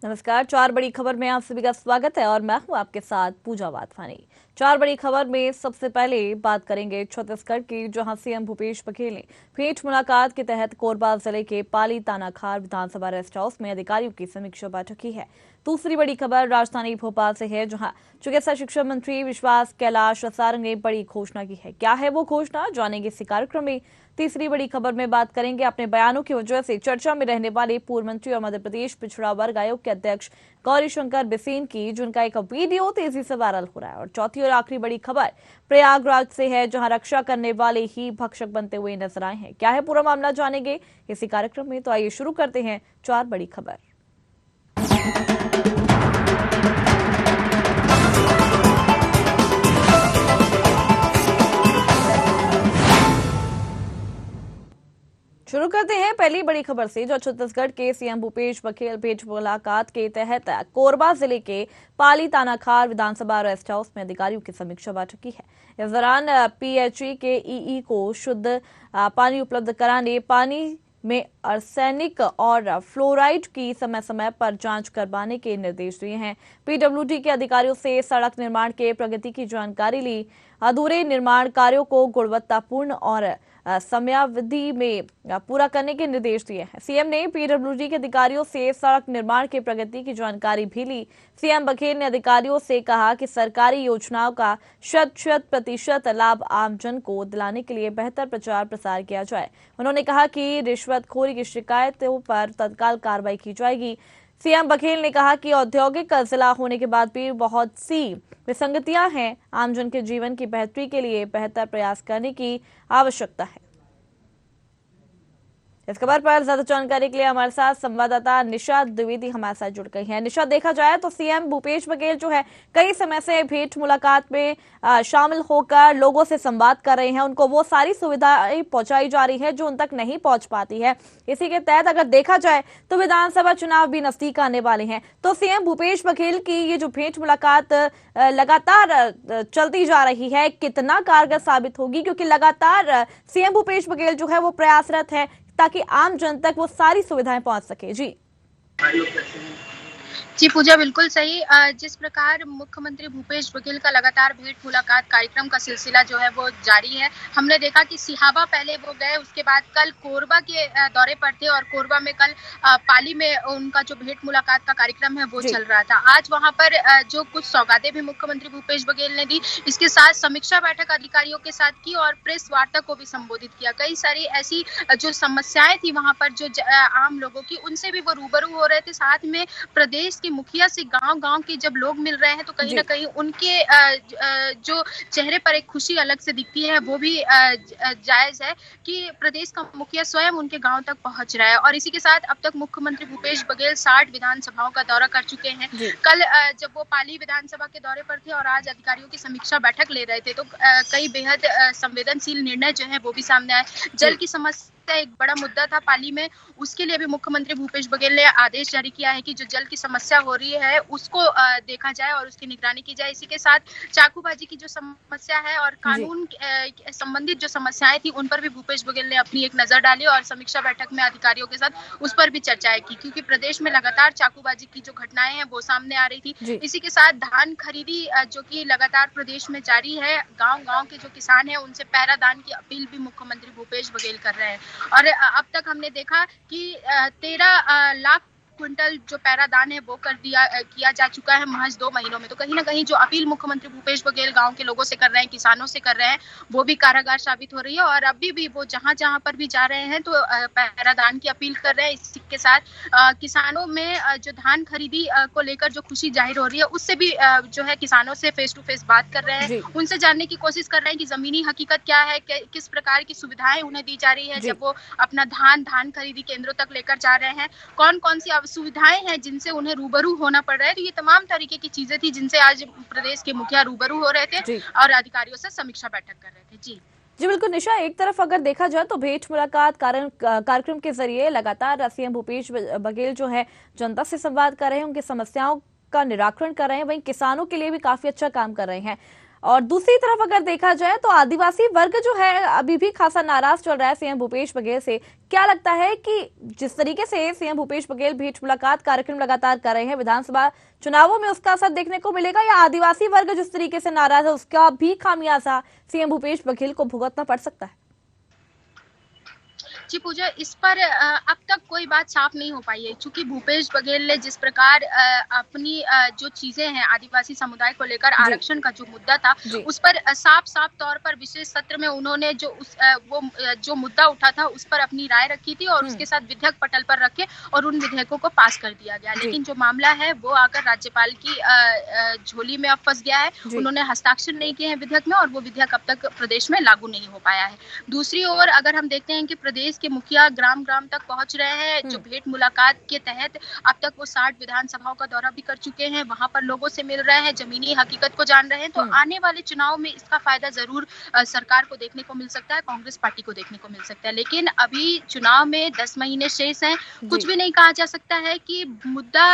नमस्कार। चार बड़ी खबर में आप सभी का स्वागत है और मैं हूं आपके साथ पूजा वाधवानी। चार बड़ी खबर में सबसे पहले बात करेंगे छत्तीसगढ़ की, जहां सीएम भूपेश बघेल ने भेंट मुलाकात के तहत कोरबा जिले के पाली तानाखार विधानसभा रेस्ट हाउस में अधिकारियों की समीक्षा बैठक की है। दूसरी बड़ी खबर राजधानी भोपाल से है, जहां चिकित्सा शिक्षा मंत्री विश्वास कैलाश सारंग ने बड़ी घोषणा की है। क्या है वो घोषणा, जानेंगे इसी कार्यक्रम में। तीसरी बड़ी खबर में बात करेंगे अपने बयानों की वजह से चर्चा में रहने वाले पूर्व मंत्री और मध्य प्रदेश पिछड़ा वर्ग आयोग के अध्यक्ष गौरीशंकर बिसेन की, जिनका एक वीडियो तेजी से वायरल हो रहा है। और चौथी और आखिरी बड़ी खबर प्रयागराज से है, जहां रक्षा करने वाले ही भक्षक बनते हुए नजर आए हैं। क्या है पूरा मामला, जानेंगे इसी कार्यक्रम में। तो आइए शुरू करते हैं चार बड़ी खबर। शुरू करते हैं पहली बड़ी खबर से, जो छत्तीसगढ़ के सीएम भूपेश बघेल भेंट मुलाकात के तहत कोरबा जिले के पाली तानाखार विधानसभा रेस्ट हाउस में अधिकारियों की समीक्षा बैठक की है। इस दौरान पीएचई के ईई को शुद्ध पानी उपलब्ध कराने, पानी में आर्सेनिक और फ्लोराइड की समय समय पर जांच करवाने के निर्देश दिए हैं। पीडब्ल्यूडी के अधिकारियों से सड़क निर्माण के प्रगति की जानकारी ली। अधूरे निर्माण कार्यों को गुणवत्तापूर्ण और समयावधि में पूरा करने के निर्देश दिए हैं। सीएम ने पीडब्ल्यूडी के अधिकारियों से सड़क निर्माण की प्रगति की जानकारी भी ली। सीएम बघेल ने अधिकारियों से कहा कि सरकारी योजनाओं का 100% लाभ आमजन को दिलाने के लिए बेहतर प्रचार प्रसार किया जाए। उन्होंने कहा कि रिश्वतखोरी की शिकायतों पर तत्काल कार्रवाई की जाएगी। सीएम बघेल ने कहा कि औद्योगिक जिला होने के बाद भी बहुत सी विसंगतियां हैं। आमजन के जीवन की बेहतरी के लिए बेहतर प्रयास करने की आवश्यकता है। इस खबर पर ज्यादा जानकारी के लिए हमारे साथ संवाददाता निशा द्विवेदी हमारे साथ जुड़ गई हैं। निशा, देखा जाए तो सीएम भूपेश बघेल जो है कई समय से भेंट मुलाकात में शामिल होकर लोगों से संवाद कर रहे हैं। उनको वो सारी सुविधाएं पहुंचाई जा रही है जो उन तक नहीं पहुंच पाती है। इसी के तहत अगर देखा जाए तो विधानसभा चुनाव भी नजदीक आने वाले हैं, तो सीएम भूपेश बघेल की ये जो भेंट मुलाकात लगातार चलती जा रही है, कितना कारगर साबित होगी? क्योंकि लगातार सीएम भूपेश बघेल जो है वो प्रयासरत है ताकि आम जन तक वो सारी सुविधाएं पहुंच सके। जी पूजा, बिल्कुल सही। जिस प्रकार मुख्यमंत्री भूपेश बघेल का लगातार भेंट मुलाकात कार्यक्रम का सिलसिला जो है वो जारी है। हमने देखा कि सिहावा पहले वो गए, उसके बाद कल कोरबा के दौरे पर थे और कोरबा में कल पाली में उनका जो भेंट मुलाकात का कार्यक्रम है वो चल रहा था। आज वहां पर जो कुछ सौगातें भी मुख्यमंत्री भूपेश बघेल ने दी, इसके साथ समीक्षा बैठक अधिकारियों के साथ की और प्रेस वार्ता को भी संबोधित किया। कई सारी ऐसी जो समस्याएं थी वहां पर जो आम लोगों की, उनसे भी वो रूबरू हो रहे थे। साथ में प्रदेश के मुखिया से गांव-गांव के जब लोग मिल रहे हैं तो कहीं ना कहीं उनके जो चेहरे पर एक खुशी अलग से दिखती है, वो भी जायज है कि प्रदेश का मुखिया स्वयं उनके गांव तक पहुंच रहा है। और इसी के साथ अब तक मुख्यमंत्री भूपेश बघेल 60 विधानसभाओं का दौरा कर चुके हैं। कल जब वो पाली विधानसभा के दौरे पर थे और आज अधिकारियों की समीक्षा बैठक ले रहे थे, तो कई बेहद संवेदनशील निर्णय जो है वो भी सामने आए। जल की समस्या एक बड़ा मुद्दा था पाली में, उसके लिए भी मुख्यमंत्री भूपेश बघेल ने आदेश जारी किया है कि जो जल की समस्या हो रही है उसको देखा जाए और उसकी निगरानी की जाए। इसी के साथ चाकूबाजी की जो समस्या है और कानून संबंधित जो समस्याएं थी उन पर भी भूपेश बघेल ने अपनी एक नजर डाली और समीक्षा बैठक में अधिकारियों के साथ उस पर भी चर्चाएं की, क्योंकि प्रदेश में लगातार चाकूबाजी की जो घटनाएं हैं वो सामने आ रही थी। इसी के साथ धान खरीदी जो की लगातार प्रदेश में जारी है, गाँव-गाँव के जो किसान है उनसे पहरा दान की अपील भी मुख्यमंत्री भूपेश बघेल कर रहे हैं। और अब तक हमने देखा कि 13 लाख क्विंटल जो पैरादान है वो किया जा चुका है महज 2 महीनों में। तो कहीं ना कहीं जो अपील मुख्यमंत्री भूपेश बघेल गांव के लोगों से कर रहे हैं, किसानों से कर रहे हैं, वो भी कारगर साबित हो रही है। और अभी भी वो जहां जहां पर भी जा रहे हैं तो पैरादान की अपील कर रहे हैं। इसी के साथ किसानों में जो धान खरीदी को लेकर जो खुशी जाहिर हो रही है, उससे भी जो है किसानों से फेस टू फेस बात कर रहे हैं, उनसे जानने की कोशिश कर रहे हैं कि जमीनी हकीकत क्या है, किस प्रकार की सुविधाएं उन्हें दी जा रही है जब वो अपना धान खरीदी केंद्रों तक लेकर जा रहे हैं, कौन कौन सी सुविधाएं हैं जिनसे उन्हें रूबरू होना पड़ रहा है। तो ये तमाम तरीके की चीजें थी जिनसे आज प्रदेश के मुखिया रूबरू हो रहे थे और अधिकारियों से समीक्षा बैठक कर रहे थे। जी बिल्कुल निशा, एक तरफ अगर देखा जाए तो भेंट मुलाकात कार्यक्रम के जरिए लगातार सीएम भूपेश बघेल जो है जनता से संवाद कर रहे हैं, उनकी समस्याओं का निराकरण कर रहे हैं, वहीं किसानों के लिए भी काफी अच्छा काम कर रहे हैं। और दूसरी तरफ अगर देखा जाए तो आदिवासी वर्ग जो है अभी भी खासा नाराज चल रहा है सीएम भूपेश बघेल से। क्या लगता है कि जिस तरीके से सीएम भूपेश बघेल भेंट मुलाकात कार्यक्रम लगातार कर रहे हैं, विधानसभा चुनावों में उसका असर देखने को मिलेगा, या आदिवासी वर्ग जिस तरीके से नाराज है उसका भी खामियाजा सीएम भूपेश बघेल को भुगतना पड़ सकता है? जी पूजा, इस पर अब तक कोई बात साफ नहीं हो पाई है, क्योंकि भूपेश बघेल ने जिस प्रकार अपनी जो चीजें हैं आदिवासी समुदाय को लेकर आरक्षण का जो मुद्दा था उस पर साफ साफ तौर पर विशेष सत्र में उन्होंने जो मुद्दा उठा था उस पर अपनी राय रखी थी और उसके साथ विधेयक पटल पर रखे और उन विधेयकों को पास कर दिया गया। लेकिन जो मामला है वो आकर राज्यपाल की झोली में अब फंस गया है। उन्होंने हस्ताक्षर नहीं किए हैं विधेयक में और वो विधेयक अब तक प्रदेश में लागू नहीं हो पाया है। दूसरी ओर अगर हम देखते हैं कि प्रदेश के मुखिया ग्राम ग्राम तक पहुंच रहे हैं, जो भेंट मुलाकात के तहत अब तक वो 60 विधानसभाओं का दौरा भी कर चुके हैं, वहां पर लोगों से मिल रहे हैं, जमीनी हकीकत को जान रहे हैं, तो आने वाले चुनाव में इसका फायदा जरूर सरकार को देखने को मिल सकता है, कांग्रेस पार्टी को देखने को मिल सकता है। लेकिन अभी चुनाव में 10 महीने शेष हैं, कुछ भी नहीं कहा जा सकता है कि मुद्दा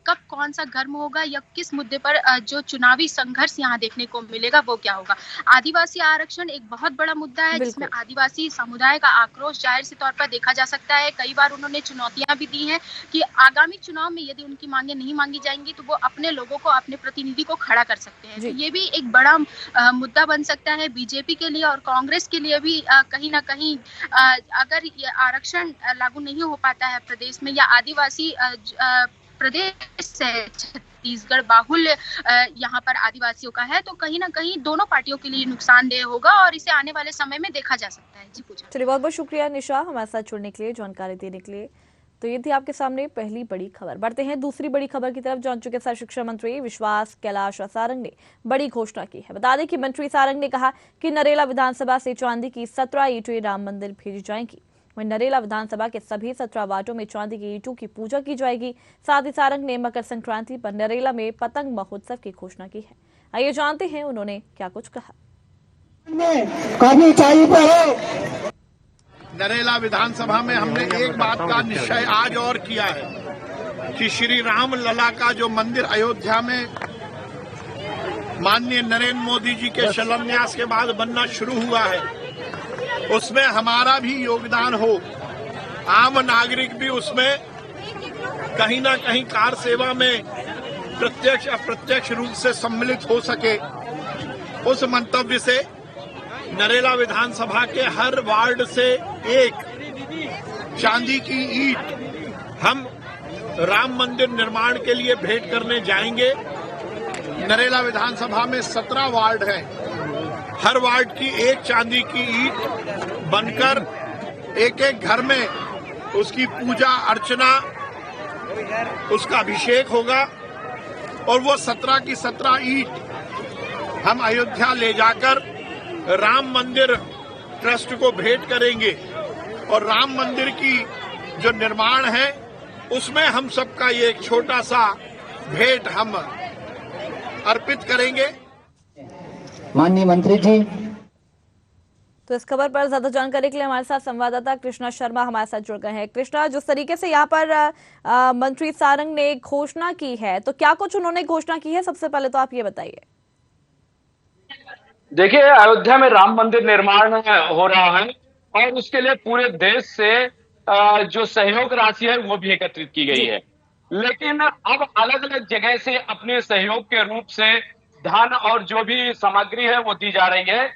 कब कौन सा गर्म होगा या किस मुद्दे पर जो चुनावी संघर्ष यहाँ देखने को मिलेगा वो क्या होगा। आदिवासी आरक्षण एक बहुत बड़ा मुद्दा है जिसमें आदिवासी समुदाय का आक्रोश जाहिर से तौर पर देखा जा सकता है। कई बार उन्होंने चुनौतियां भी दी हैं कि आगामी चुनाव में यदि उनकी मांगे नहीं मांगी जाएंगी तो वो अपने लोगों को, अपने प्रतिनिधि को खड़ा कर सकते हैं। तो ये भी एक बड़ा मुद्दा बन सकता है बीजेपी के लिए और कांग्रेस के लिए भी। कहीं ना कहीं अगर ये आरक्षण लागू नहीं हो पाता है प्रदेश में या आदिवासी प्रदेश से छत्तीसगढ़ बाहुल यहाँ पर आदिवासियों का है, तो कहीं ना कहीं दोनों पार्टियों के लिए नुकसानदेह होगा और इसे आने वाले समय में देखा जा सकता है। जी पूजा। चलिए, बहुत बहुत शुक्रिया निशा हमारे साथ जुड़ने के लिए, जानकारी देने के लिए। तो ये थी आपके सामने पहली बड़ी खबर। बढ़ते हैं दूसरी बड़ी खबर की तरफ, जौन चुके शिक्षा मंत्री विश्वास कैलाश सारंग ने बड़ी घोषणा की है। बता दें कि मंत्री सारंग ने कहा कि नरेला विधानसभा से चांदी की 17 ईंटें राम मंदिर भेजी जाएंगी। वहीं नरेला विधानसभा के सभी 17 वार्डों में चांदी की ईंटों की पूजा की जाएगी। साथ ही सारंग ने मकर संक्रांति पर नरेला में पतंग महोत्सव की घोषणा की है। आइए जानते हैं उन्होंने क्या कुछ कहा। नरेला विधानसभा में हमने एक बात का निश्चय आज और किया है कि श्री राम लला का जो मंदिर अयोध्या में माननीय नरेंद्र मोदी जी के शिलान्यास के बाद बनना शुरू हुआ है, उसमें हमारा भी योगदान हो, आम नागरिक भी उसमें कहीं ना कहीं कार सेवा में प्रत्यक्ष अप्रत्यक्ष रूप से सम्मिलित हो सके। उस मंतव्य से नरेला विधानसभा के हर वार्ड से एक चांदी की ईंट हम राम मंदिर निर्माण के लिए भेंट करने जाएंगे। नरेला विधानसभा में 17 वार्ड हैं, हर वार्ड की एक चांदी की ईंट बनकर एक एक घर में उसकी पूजा अर्चना, उसका अभिषेक होगा और वो 17 की 17 ईंट हम अयोध्या ले जाकर राम मंदिर ट्रस्ट को भेंट करेंगे और राम मंदिर की जो निर्माण है उसमें हम सबका ये एक छोटा सा भेंट हम अर्पित करेंगे। माननीय मंत्री जी, तो इस खबर पर ज्यादा जानकारी के लिए हमारे साथ संवाददाता कृष्णा शर्मा हमारे साथ जुड़ गए हैं। कृष्णा, जिस तरीके से यहाँ पर मंत्री सारंग ने घोषणा की है, तो क्या कुछ उन्होंने घोषणा की है, सबसे पहले तो आप ये बताइए। देखिए, अयोध्या में राम मंदिर निर्माण हो रहा है और उसके लिए पूरे देश से जो सहयोग राशि है वो भी एकत्रित की गई है, लेकिन अब अलग अलग जगह से अपने सहयोग के रूप से धन और जो भी सामग्री है वो दी जा रही है।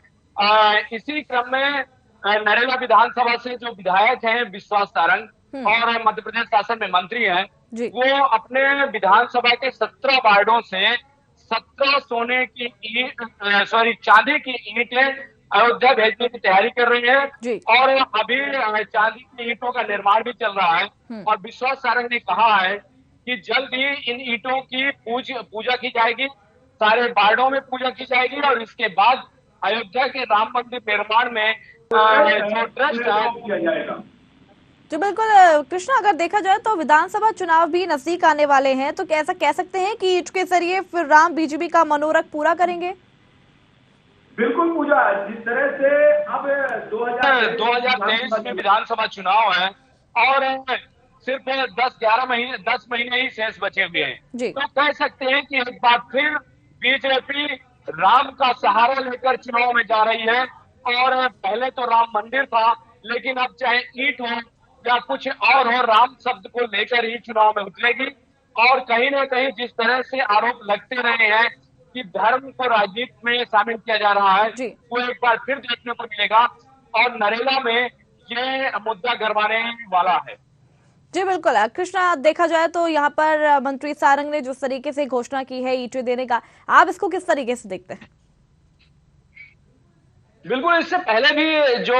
इसी क्रम में नरेला विधानसभा से जो विधायक हैं विश्वास सारंग और मध्य प्रदेश शासन में मंत्री हैं, वो अपने विधानसभा के 17 वार्डों से 17 चांदी की ईंटें अयोध्या भेजने की तैयारी कर रही है और अभी चांदी की ईंटों का निर्माण भी चल रहा है और विश्वास सारंग ने कहा है कि जल्द ही इन ईंटों की पूजा की जाएगी, सारे वार्डों में पूजा की जाएगी और इसके बाद अयोध्या के राम मंदिर निर्माण में जो ट्रस्ट है। तो बिल्कुल कृष्णा, अगर देखा जाए तो विधानसभा चुनाव भी नजदीक आने वाले हैं, तो कैसा कह सकते हैं कि ईंट के जरिए फिर राम बीजेपी का मनोरथ पूरा करेंगे? बिल्कुल पूजा, जिस तरह से अब 2023 में विधानसभा चुनाव है और सिर्फ 10 महीने ही शेष बचे हुए हैं, तो कह सकते हैं कि एक बार फिर बीजेपी राम का सहारा लेकर चुनाव में जा रही है। और पहले तो राम मंदिर था, लेकिन अब चाहे ईंट हो या कुछ और हो, राम शब्द को लेकर ही चुनाव में उतरेगी। और कहीं ना कहीं जिस तरह से आरोप लगते रहे हैं कि धर्म को राजनीति में शामिल किया जा रहा है, वो एक बार फिर देखने को मिलेगा और नरेला में ये मुद्दा गरमाने वाला है। जी बिल्कुल कृष्णा, देखा जाए तो यहाँ पर मंत्री सारंग ने जिस तरीके से घोषणा की है ईंटें देने का, आप इसको किस तरीके से देखते हैं? बिल्कुल, इससे पहले भी जो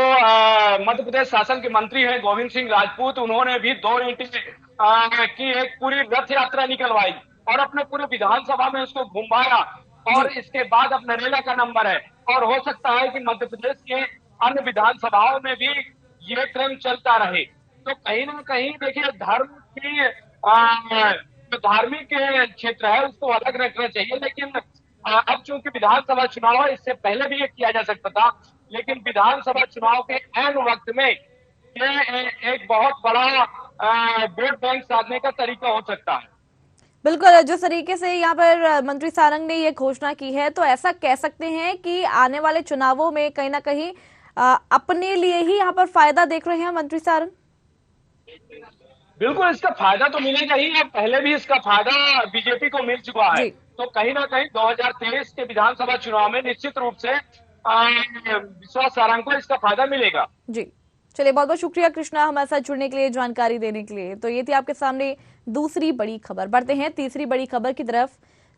मध्य प्रदेश शासन के मंत्री हैं गोविंद सिंह राजपूत, उन्होंने भी 2 ईंटें की एक पूरी रथ यात्रा निकलवाई और अपने पूरे विधानसभा में उसको घुमाया। और इसके बाद अब नरेला का नंबर है और हो सकता है कि मध्य प्रदेश के अन्य विधानसभाओं में भी ये क्रम चलता रहे। तो कहीं ना कहीं देखिए, धर्म की जो धार्मिक क्षेत्र है उसको अलग रखना चाहिए, लेकिन अब चूंकि विधानसभा चुनाव है, इससे पहले भी ये किया जा सकता था, लेकिन विधानसभा चुनाव के ऐन वक्त में ये एक बहुत बड़ा वोट बैंक साधने का तरीका हो सकता है। बिल्कुल, जिस तरीके से यहाँ पर मंत्री सारंग ने ये घोषणा की है, तो ऐसा कह सकते हैं कि आने वाले चुनावों में कहीं ना कहीं अपने लिए ही यहाँ पर फायदा देख रहे हैं मंत्री सारंग। बिल्कुल, इसका फायदा तो मिलेगा ही, और पहले भी इसका फायदा बीजेपी को मिल चुका है। तो कहीं ना कहीं 2023 के विधानसभा चुनाव में निश्चित रूप से विश्वास सारंग को इसका फायदा मिलेगा। जी चलिए, बहुत बहुत शुक्रिया कृष्णा हमारे साथ जुड़ने के लिए, जानकारी देने के लिए। तो ये थी आपके सामने दूसरी बड़ी खबर। बढ़ते हैं तीसरी बड़ी खबर की तरफ,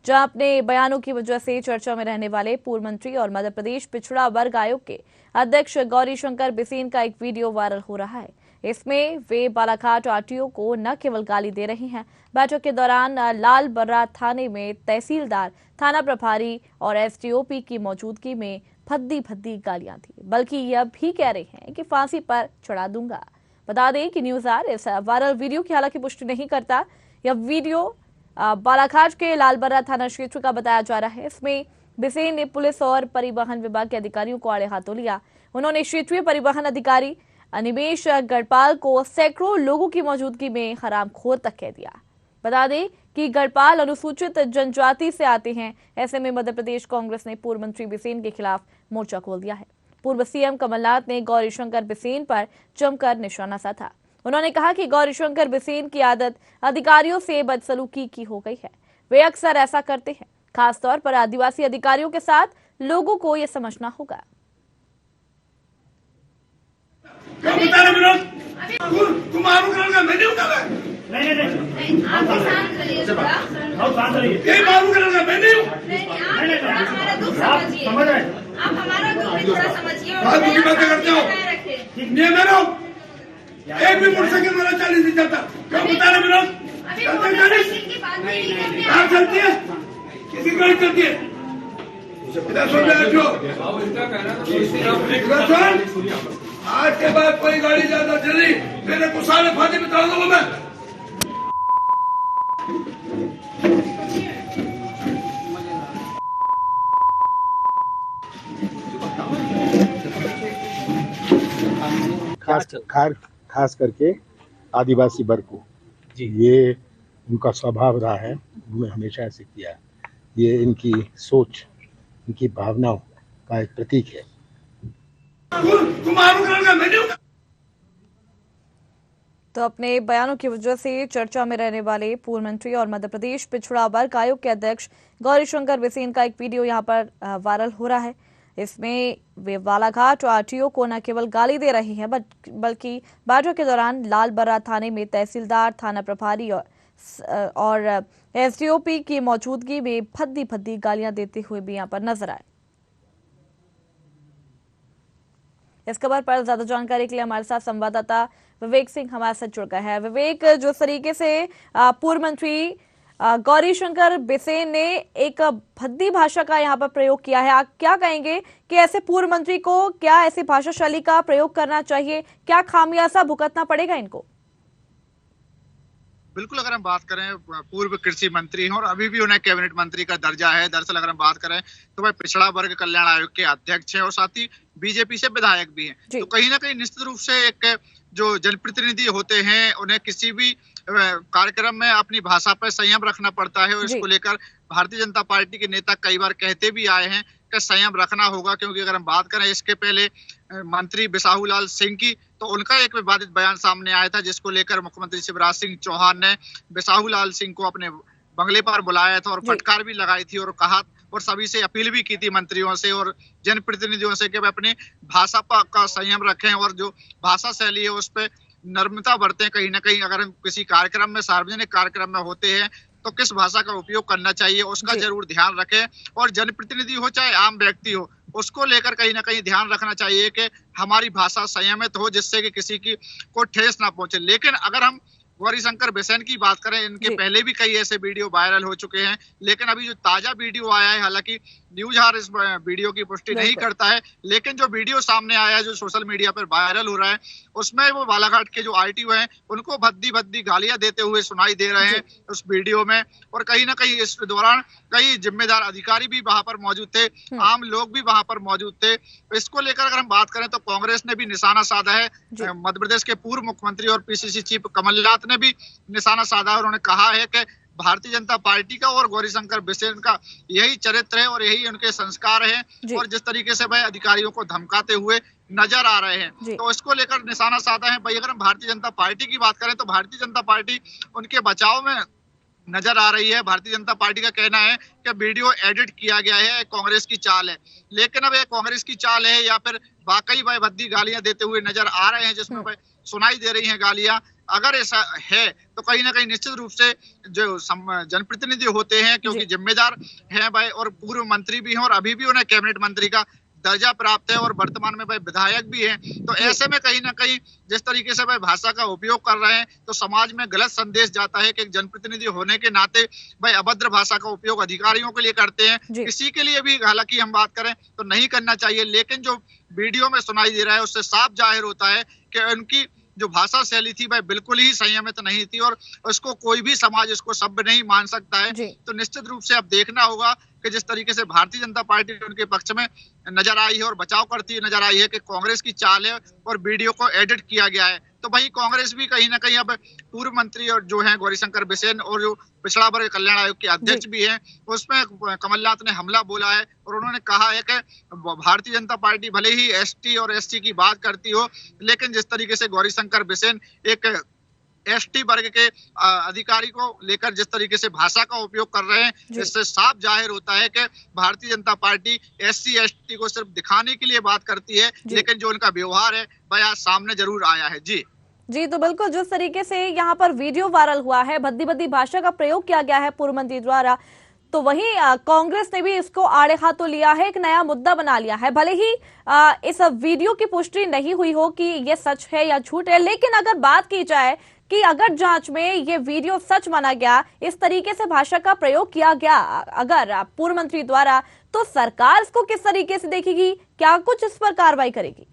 जहां अपने बयानों की वजह से चर्चा में रहने वाले पूर्व मंत्री और मध्य प्रदेश पिछड़ा वर्ग आयोग के अध्यक्ष गौरीशंकर बिसेन का एक वीडियो वायरल हो रहा है। इसमें वे बालाघाट आरटीओ को न केवल गाली दे रहे हैं, बैठक के दौरान लाल बर्रा थाने में तहसीलदार, थाना प्रभारी और एसडीओपी की मौजूदगी में भद्दी भद्दी गालियां दी, बल्कि यह भी कह रहे हैं कि फांसी पर चढ़ा दूंगा। बता दें कि न्यूज आर इस वायरल वीडियो की हालांकि पुष्टि नहीं करता। यह वीडियो बालाघाट के लालबर्रा थाना क्षेत्र का बताया जा रहा है। इसमें बिसेन ने पुलिस और परिवहन विभाग के अधिकारियों को आड़े हाथों लिया। उन्होंने क्षेत्रीय परिवहन अधिकारी अनिमेश गढ़पाल को सैकड़ों लोगों की मौजूदगी में हरामखोर तक कह दिया। बता दें कि गढ़पाल अनुसूचित जनजाति से आते हैं। ऐसे में मध्य प्रदेश कांग्रेस ने पूर्व मंत्री बिसेन के खिलाफ मोर्चा खोल दिया है। पूर्व सीएम कमलनाथ ने गौरीशंकर बिसेन पर जमकर निशाना साधा। उन्होंने कहा कि गौरीशंकर बिसेन की आदत अधिकारियों से बदसलूकी की हो गई है। वे अक्सर ऐसा करते हैं, खासतौर पर आदिवासी अधिकारियों के साथ। लोगों को यह समझना होगा। आप हमारा दुख भी थोड़ा समझिए। एक भी मोटरसाइकिल वाला 40 नहीं चलता, क्यों बता रहे विनोद? कार चलती है, किसी गाड़ी चलती है। आज के बाद कोई गाड़ी ज्यादा चली, मेरे को सारे फांसी पे चढ़ा दूंगा मैं। खास करके आदिवासी वर्ग को ये उनका स्वभाव रहा है, उन्होंने हमेशा ऐसे किया है। ये इनकी सोच, इनकी भावनाओं का एक प्रतीक है। तो अपने बयानों की वजह से चर्चा में रहने वाले पूर्व मंत्री और मध्य प्रदेश पिछड़ा वर्ग आयोग के अध्यक्ष गौरीशंकर बिसेन का एक वीडियो यहाँ पर वायरल हो रहा है। इसमें वे बालाघाट आरटीओ को न केवल गाली दे रहे हैं, बल्कि बैठक के दौरान लालबर्रा थाने में तहसीलदार, थाना प्रभारी और एसडीओपी की मौजूदगी में भद्दी भद्दी गालियां देते हुए भी यहाँ पर नजर आए। इस खबर पर ज्यादा जानकारी के लिए हमारे साथ संवाददाता विवेक सिंह हमारे साथ जुड़ गए हैं। विवेक, जो तरीके से पूर्व मंत्री गौरीशंकर बिसेन ने एक भद्दी भाषा का यहाँ पर प्रयोग किया है, आप क्या कहेंगे कि ऐसे पूर्व मंत्री को क्या ऐसी भाषा शैली का प्रयोग करना चाहिए? क्या खामियाजा भुगतना पड़ेगा इनको? बिल्कुल, अगर हम बात करें पूर्व कृषि मंत्री हैं और अभी भी उन्हें कैबिनेट मंत्री का दर्जा है। दरअसल अगर हम बात करें तो वह पिछड़ा वर्ग कल्याण आयोग के अध्यक्ष हैं और साथ ही बीजेपी से विधायक भी हैं। तो कहीं ना कहीं निश्चित रूप से एक जो जनप्रतिनिधि होते हैं, उन्हें किसी भी कार्यक्रम में अपनी भाषा पर संयम रखना पड़ता है और इसको लेकर भारतीय जनता पार्टी के नेता कई बार कहते भी आए हैं कि संयम रखना होगा, क्योंकि अगर हम बात करें इसके पहले मंत्री बिसाहू लाल सिंह की, तो उनका एक विवादित बयान सामने आया था जिसको लेकर मुख्यमंत्री शिवराज सिंह चौहान ने बिसाहू लाल सिंह को अपने बंगले पर बुलाया था और फटकार भी लगाई थी और कहा और सभी से अपील भी की थी मंत्रियों से और जनप्रतिनिधियों से कि वे अपनी भाषा का संयम रखें और जो भाषा शैली है उस पर नम्रता बरतें। कहीं ना कहीं अगर हम किसी कार्यक्रम में, सार्वजनिक कार्यक्रम में होते हैं तो किस भाषा का उपयोग करना चाहिए उसका जरूर ध्यान रखें, और जनप्रतिनिधि हो चाहे आम व्यक्ति हो उसको लेकर कहीं ना कहीं ध्यान रखना चाहिए कि हमारी भाषा संयमित हो जिससे कि किसी की को ठेस ना पहुंचे। लेकिन अगर हम गौरीशंकर बिसेन की बात करें, इनके पहले भी कई ऐसे वीडियो वायरल हो चुके हैं, लेकिन अभी जो ताजा वीडियो आया है, हालांकि न्यूज हार इस वीडियो की पुष्टि नहीं करता है, लेकिन जो वीडियो सामने आया है जो सोशल मीडिया पर वायरल हो रहा है उसमें वो बालाघाट के जो आरटीओ हैं उनको भद्दी भद्दी गालियां देते हुए सुनाई दे रहे हैं उस वीडियो में। और कहीं ना कहीं इस दौरान कई जिम्मेदार अधिकारी भी वहां पर मौजूद थे, आम लोग भी वहां पर मौजूद थे। इसको लेकर अगर हम बात करें तो कांग्रेस ने भी निशाना साधा है, मध्य प्रदेश के पूर्व मुख्यमंत्री और पीसीसी चीफ कमलनाथ ने भी निशाना साधा है। उन्होंने कहा है कि भारतीय जनता पार्टी का और गौरीशंकर बिसेन का यही चरित्र है और यही उनके संस्कार हैं और जिस तरीके से वह अधिकारियों को धमकाते हुए नजर आ रहे हैं, तो इसको लेकर निशाना साधा है। भाई अगर हम भारतीय जनता पार्टी की बात करें तो भारतीय जनता पार्टी उनके बचाव में नजर आ रही है। भारतीय जनता पार्टी का कहना है कि वीडियो एडिट किया गया है, कांग्रेस की चाल है, लेकिन अब यह कांग्रेस की चाल है या फिर वाकई वह भद्दी गालियां देते हुए नजर आ रहे हैं जिसमें वह सुनाई दे रही हैं गालियां, अगर ऐसा है तो कहीं ना कहीं निश्चित रूप से जो जनप्रतिनिधि होते हैं, क्योंकि जिम्मेदार हैं भाई और पूर्व मंत्री भी हैं और अभी भी उन्हें कैबिनेट मंत्री का दर्जा प्राप्त है और वर्तमान में वह विधायक भी हैं, तो ऐसे में कहीं ना कहीं जिस तरीके से वह भाषा का उपयोग कर रहे हैं तो समाज में गलत संदेश जाता है कि एक जनप्रतिनिधि होने के नाते वह अभद्र भाषा का उपयोग अधिकारियों के लिए करते हैं, किसी के लिए भी हालांकि हम बात करें तो नहीं करना चाहिए। लेकिन जो वीडियो में सुनाई दे रहा है उससे साफ जाहिर होता है कि उनकी जो भाषा शैली थी वह बिल्कुल ही संयमित नहीं थी और उसको कोई भी समाज इसको सभ्य नहीं मान सकता है। तो निश्चित रूप से अब देखना होगा कि जिस तरीके से भारतीय जनता पार्टी उनके पक्ष में नजर आई है और बचाव करती नजर आई है कि कांग्रेस की चाल है और वीडियो को एडिट किया गया है, तो भाई कांग्रेस भी कहीं ना कहीं अब पूर्व मंत्री और जो है गौरीशंकर बिसेन और जो पिछड़ा वर्ग कल्याण आयोग के अध्यक्ष भी हैं उसमें कमलनाथ ने हमला बोला है और उन्होंने कहा है कि भारतीय जनता पार्टी भले ही एसटी और एससी की बात करती हो, लेकिन जिस तरीके से गौरीशंकर बिसेन एक एसटी वर्ग के अधिकारी को लेकर जिस तरीके से भाषा का उपयोग कर रहे हैं, इससे साफ जाहिर होता है कि Bharatiya Janata party SC ST को सिर्फ दिखाने के लिए बात करती है, लेकिन जो उनका व्यवहार है वह आज सामने जरूर आया है। जी तो बिल्कुल जिस तरीके से यहाँ पर वीडियो वायरल हुआ है, भद्दी भद्दी भाषा का प्रयोग किया गया है पूर्व मंत्री द्वारा, तो वहीं कांग्रेस ने भी इसको आड़े हाथों लिया है, एक नया मुद्दा बना लिया है। भले ही इस वीडियो की पुष्टि नहीं हुई हो कि ये सच है या झूठ है, लेकिन अगर बात की जाए कि अगर जांच में ये वीडियो सच माना गया, इस तरीके से भाषा का प्रयोग किया गया अगर पूर्व मंत्री द्वारा, तो सरकार इसको किस तरीके से देखेगी, क्या कुछ इस पर कार्रवाई करेगी?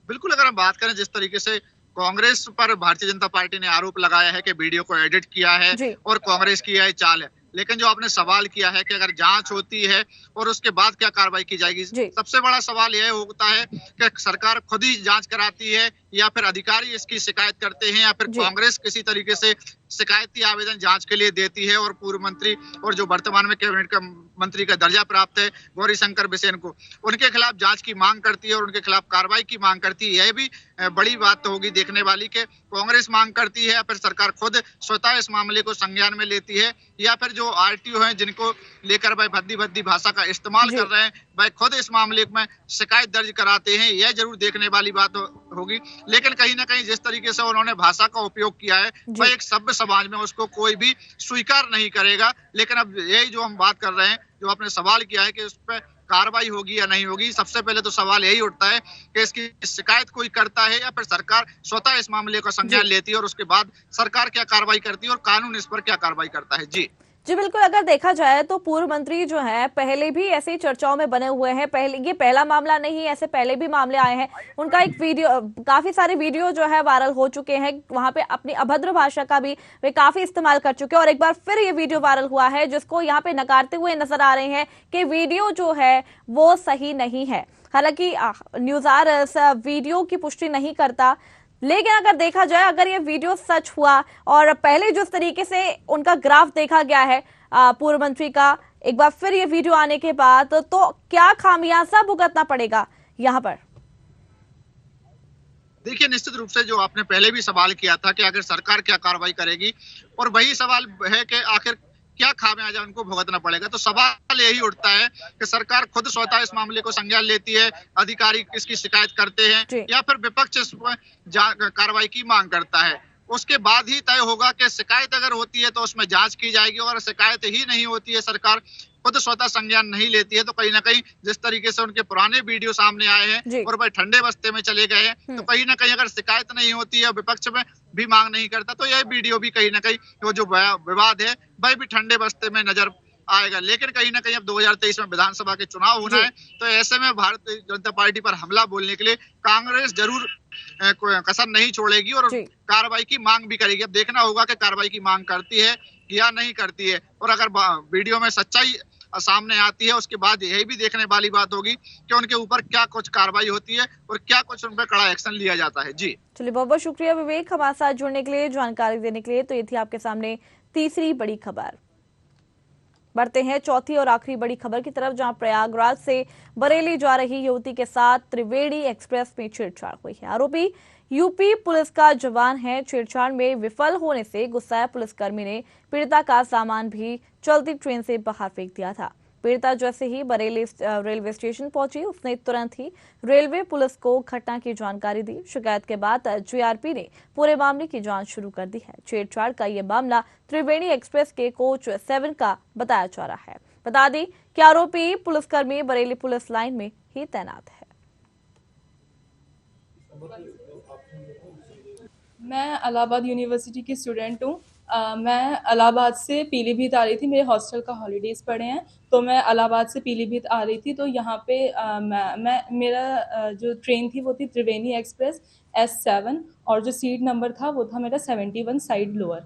बिल्कुल, अगर हम बात करें जिस तरीके से कांग्रेस पर भारतीय जनता पार्टी ने आरोप लगाया है कि वीडियो को एडिट किया है और कांग्रेस की यह चाल है, लेकिन जो आपने सवाल किया है कि अगर जांच होती है और उसके बाद क्या कार्रवाई की जाएगी, सबसे बड़ा सवाल यह होता है कि सरकार खुद ही जांच कराती है या फिर अधिकारी इसकी शिकायत करते हैं या फिर कांग्रेस किसी तरीके से शिकायती आवेदन जांच के लिए देती है और पूर्व मंत्री और जो वर्तमान में कैबिनेट का मंत्री का दर्जा प्राप्त है गौरीशंकर बिसेन को, उनके खिलाफ जांच की मांग करती है और उनके खिलाफ कार्रवाई की मांग करती है। यह भी बड़ी बात तो होगी देखने वाली कि कांग्रेस मांग करती है या फिर सरकार खुद स्वतः इस मामले को संज्ञान में लेती है या फिर जो आरटीओ हैं जिनको लेकर भाई भद्दी भद्दी भाषा का इस्तेमाल कर रहे हैं भाई खुद इस मामले में शिकायत दर्ज कराते हैं। यह जरूर देखने वाली बात होगी, लेकिन कहीं ना कहीं जिस तरीके से उन्होंने भाषा का उपयोग किया है वह एक सभ्य समाज में उसको कोई भी स्वीकार नहीं करेगा। लेकिन अब यही जो हम बात कर रहे हैं, जो आपने सवाल किया है कि उस पर कार्रवाई होगी या नहीं होगी, सबसे पहले तो सवाल यही उठता है कि इसकी शिकायत कोई करता है या फिर सरकार स्वतः इस मामले का संज्ञान लेती है और उसके बाद सरकार क्या कार्रवाई करती है और कानून इस पर क्या कार्रवाई करता है। जी बिल्कुल, अगर देखा जाए तो पूर्व मंत्री जो है पहले भी ऐसी चर्चाओं में बने हुए हैं, पहले ये पहला मामला नहीं, ऐसे पहले भी मामले आए हैं। उनका एक वीडियो, काफी सारे वीडियो जो है वायरल हो चुके हैं, वहां पे अपनी अभद्र भाषा का भी वे काफी इस्तेमाल कर चुके हैं और एक बार फिर ये वीडियो वायरल हुआ है जिसको यहाँ पे नकारते हुए नजर आ रहे हैं कि वीडियो जो है वो सही नहीं है। हालांकि न्यूज़ आर इस वीडियो की पुष्टि नहीं करता, लेकिन अगर देखा जाए, अगर ये वीडियो सच हुआ और पहले जिस तरीके से उनका ग्राफ देखा गया है पूर्व मंत्री का, एक बार फिर ये वीडियो आने के बाद तो क्या खामियाजा भुगतना पड़ेगा यहाँ पर? देखिए, निश्चित रूप से जो आपने पहले भी सवाल किया था कि आखिर सरकार क्या कार्रवाई करेगी, और वही सवाल है कि आखिर क्या खामियाजा उनको भुगतना पड़ेगा। तो सवाल यही उठता है कि सरकार खुद स्वतः इस मामले को संज्ञान लेती है, अधिकारी इसकी शिकायत करते हैं, या फिर विपक्ष इस कार्रवाई की मांग करता है। उसके बाद ही तय होगा कि शिकायत अगर होती है तो उसमें जांच की जाएगी, और अगर शिकायत ही नहीं होती है, सरकार खुद स्वतः संज्ञान नहीं लेती है, तो कहीं ना कहीं जिस तरीके से उनके पुराने वीडियो सामने आए हैं और भाई ठंडे बस्ते में चले गए हैं, तो कहीं ना कहीं अगर शिकायत नहीं होती है, विपक्ष में भी मांग नहीं करता, तो यह वीडियो भी कहीं ना कहीं वो जो विवाद है वह भी ठंडे बस्ते में नजर आएगा। लेकिन कहीं ना कहीं अब 2023 में विधानसभा के चुनाव होना है, तो ऐसे में भारतीय जनता पार्टी पर हमला बोलने के लिए कांग्रेस जरूर कसर नहीं छोड़ेगी और कार्रवाई की मांग भी करेगी। अब देखना होगा कि कार्रवाई की मांग करती है या नहीं करती है, और अगर वीडियो में सच्चाई सामने आती है, उसके बाद यही भी देखने वाली बात होगी कि उनके ऊपर क्या कुछ कार्रवाई होती है और क्या कुछ उन पर कड़ा एक्शन लिया जाता है। जी चलिए, बहुत बहुत शुक्रिया विवेक हमारे साथ जुड़ने के लिए, जानकारी देने के लिए। तो ये थी आपके सामने तीसरी बड़ी खबर। बढ़ते हैं चौथी और आखिरी बड़ी खबर की तरफ, जहां प्रयागराज से बरेली जा रही युवती के साथ त्रिवेणी एक्सप्रेस में छेड़छाड़ हुई है। आरोपी यूपी पुलिस का जवान है। छेड़छाड़ में विफल होने से गुस्साए पुलिसकर्मी ने पीड़िता का सामान भी चलती ट्रेन से बाहर फेंक दिया था। पीड़िता जैसे ही बरेली रेलवे स्टेशन पहुंची, उसने तुरंत ही रेलवे पुलिस को घटना की जानकारी दी। शिकायत के बाद जीआरपी ने पूरे मामले की जांच शुरू कर दी है। छेड़छाड़ का ये मामला त्रिवेणी एक्सप्रेस के कोच 7 का बताया जा रहा है। बता दें कि आरोपी पुलिसकर्मी बरेली पुलिस लाइन में ही तैनात है। मैं इलाहाबाद यूनिवर्सिटी की स्टूडेंट हूँ। मैं इलाहाबाद से पीलीभीत आ रही थी, मेरे हॉस्टल का हॉलीडेज पड़े हैं, तो मैं इलाहाबाद से पीलीभीत आ रही थी। तो यहाँ पे मेरा जो ट्रेन थी वो थी त्रिवेणी एक्सप्रेस S7, और जो सीट नंबर था वो था मेरा 71 साइड लोअर।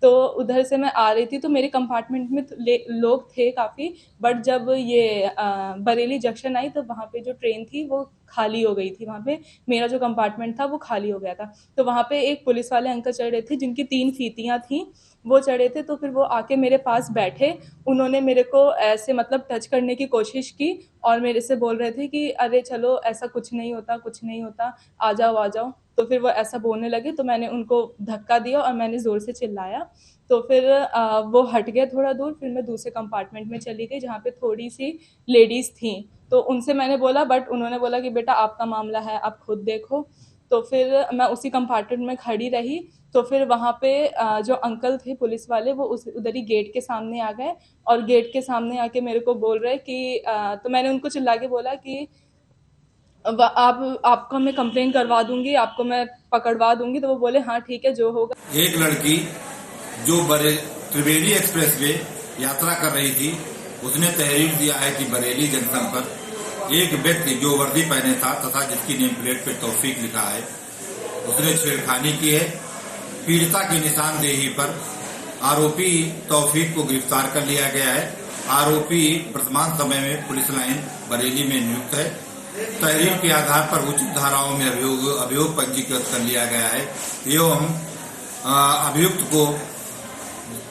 तो उधर से मैं आ रही थी, तो मेरे कंपार्टमेंट में लोग थे काफ़ी, बट जब ये बरेली जंक्शन आई तो वहाँ पे जो ट्रेन थी वो खाली हो गई थी। वहाँ पे मेरा जो कंपार्टमेंट था वो खाली हो गया था। तो वहाँ पे एक पुलिस वाले अंकल चढ़ रहे थे जिनकी 3 फीतियाँ थीं, वो चढ़े थे। तो फिर वो आके मेरे पास बैठे, उन्होंने मेरे को ऐसे मतलब टच करने की कोशिश की और मेरे से बोल रहे थे कि अरे चलो ऐसा कुछ नहीं होता, कुछ नहीं होता, आ जाओ आ जाओ। तो फिर वो ऐसा बोलने लगे, तो मैंने उनको धक्का दिया और मैंने ज़ोर से चिल्लाया। तो फिर वो हट गए थोड़ा दूर। फिर मैं दूसरे कंपार्टमेंट में चली गई जहाँ पे थोड़ी सी लेडीज़ थी। तो उनसे मैंने बोला, बट उन्होंने बोला कि बेटा आपका मामला है, आप खुद देखो। तो फिर मैं उसी कंपार्टमेंट में खड़ी रही। तो फिर वहाँ पे जो अंकल थे पुलिस वाले, वो उधर ही गेट के सामने आ गए और गेट के सामने आके मेरे को बोल रहे कि तो मैंने उनको चिल्ला के बोला कि आपको मैं कंप्लेन करवा दूंगी, आपको मैं पकड़वा दूंगी। तो वो बोले हाँ ठीक है, जो होगा। एक लड़की जो त्रिवेणी एक्सप्रेस में यात्रा कर रही थी, उसने तहरीर दिया है कि बरेली जंक्शन पर एक व्यक्ति जो वर्दी पहने था तथा जिसकी नेम प्लेट पर तौफीक लिखा है, उसने छेड़खानी की है। पीड़िता की निशानदेही पर आरोपी तौफीक को गिरफ्तार कर लिया गया है। आरोपी वर्तमान समय में पुलिस लाइन बरेली में नियुक्त है। तहरीर के आधार पर उचित धाराओं में अभियोग पंजीकृत कर लिया गया है एवं अभियुक्त को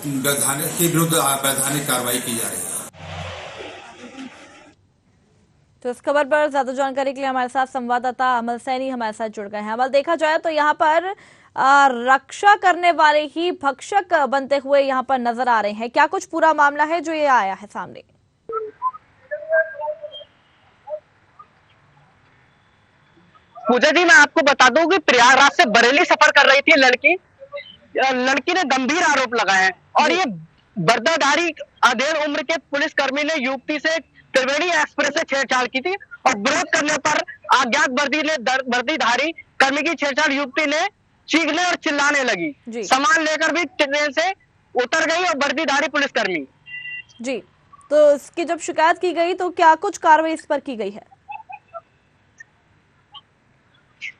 के विरुद्ध वैधानिक कार्रवाई की जा रही है। तो इस खबर पर ज्यादा जानकारी के लिए हमारे साथ संवाददाता अमल सैनी हमारे साथ जुड़ गए हैं। अमल, देखा जाए तो यहाँ पर रक्षा करने वाले ही भक्षक बनते हुए यहाँ पर नजर आ रहे हैं। क्या कुछ पूरा मामला है जो ये आया है सामने? पूजा जी, मैं आपको बता दूं कि प्रयागराज से बरेली सफर कर रही थी लड़की ने गंभीर आरोप लगाए हैं और ये बर्दाधारी अधेड़ उम्र के पुलिसकर्मी ने युवती से त्रिवेणी एक्सप्रेस से छेड़छाड़ की थी और विरोध करने पर अज्ञात वर्दीधारी कर्मी की छेड़छाड़ युवती ने चीखने और चिल्लाने लगी। सामान लेकर भी ट्रेन से उतर गई और वर्दीधारी पुलिसकर्मी। जी, तो इसकी जब शिकायत की गई तो क्या कुछ कार्रवाई इस पर की गई है?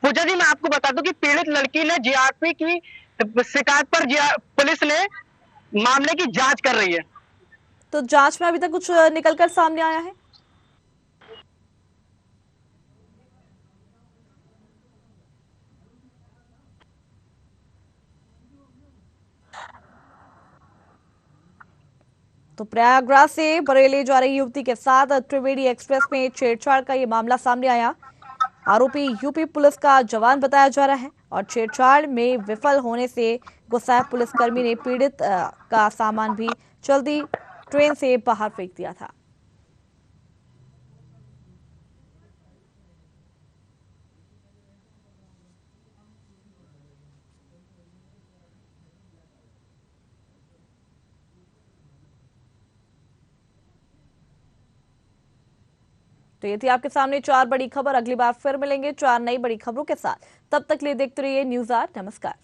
पूजा जी, मैं आपको बता दूं कि पीड़ित लड़की ने जीआरपी की शिकायत पर पुलिस ने मामले की जांच कर रही है। तो जांच में अभी तक कुछ निकलकर सामने आया है? तो प्रयागराज से बरेली जा रही युवती के साथ त्रिवेणी एक्सप्रेस में छेड़छाड़ का ये मामला सामने आया। आरोपी यूपी पुलिस का जवान बताया जा रहा है और छेड़छाड़ में विफल होने से गुस्साए पुलिसकर्मी ने पीड़ित का सामान भी चलती ट्रेन से बाहर फेंक दिया था। तो ये थी आपके सामने 4 बड़ी खबर। अगली बार फिर मिलेंगे 4 नई बड़ी खबरों के साथ। तब तक लिए देखते रहिए न्यूज़ 8। नमस्कार।